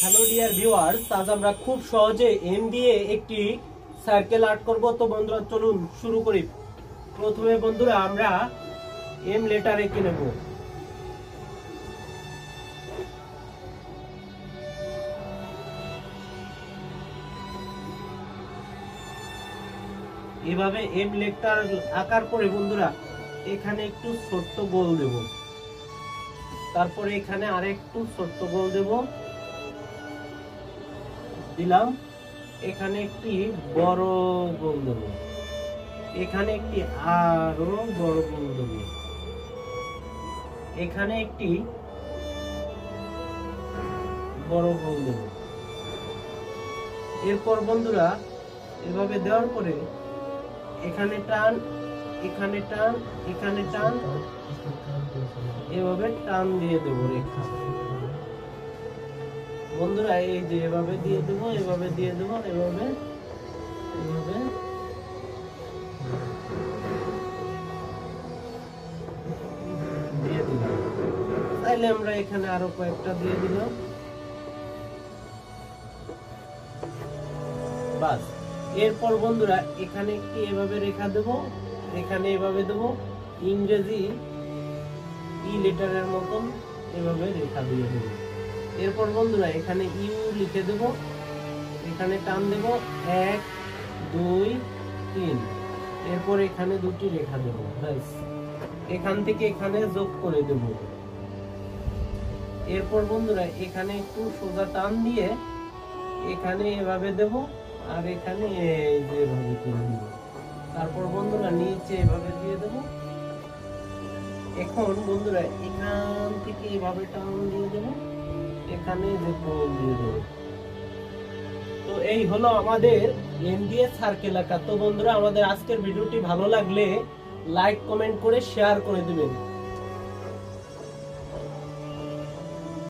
Hello dear viewers, আজ আমরা খুব সহজে এম দিয়ে একটি সার্কেল আর্ট করব। তো বন্ধুরা চলুন শুরু করি। প্রথমে বন্ধুরা আমরা এম লেটার এঁকে নেব। এভাবে এম লেটার আঁকার পরে বন্ধুরা এখানে একটু ছোট্ট গোল দেব, তারপরে এখানে আরেকটু ছোট্ট গোল দেব, দিলাম। এখানে একটি বড় গোল দেব, এখানে একটি আরো বড় গোল দেব, এখানে একটি বড় গোল দেব। এরপর বন্ধুরা এভাবে দেওয়ার পরে এখানে টান, এখানে টান, এখানে টান, এভাবে টান দিয়ে দেব রেখা। বন্ধুরা এই যে এভাবে দিয়ে দেব, এভাবে দিয়ে দেব, এভাবে এভাবে দিয়ে দিলাম। তাইলে আমরা এখানে আরো কয়েকটা দিয়ে দিলাম। বাস। এরপর বন্ধুরা এখানে একটি এভাবে রেখা দেব, এখানে এভাবে দেব, ইংরেজি ই লেটারের মতন এভাবে রেখা দিয়ে দেব। এরপর বন্ধুরা এখানে ইউ লিখে দেব, এখানে টান দেব 1 2 3। এরপর এখানে দুটি রেখা দেব। ব্যাস, এখান থেকে এখানে যোগ করে দেব। এরপর বন্ধুরা এখানে একটু সোজা টান দিয়ে এখানে এভাবে দেব, আর এখানে এই যে এভাবে করে দেব। তারপর বন্ধুরা নিচে এভাবে দিয়ে দেব। এখন বন্ধুরা এখান থেকে এভাবে টান দিয়ে দেব, এখানে যে গোল দিয়ে দেব। তো এই হলো আমাদের এম দিয়ে সার্কেল আঁকা। তো বন্ধুরা আমাদের আজকের ভিডিওটি ভালো লাগলে লাইক কমেন্ট করে শেয়ার করে দিবেন।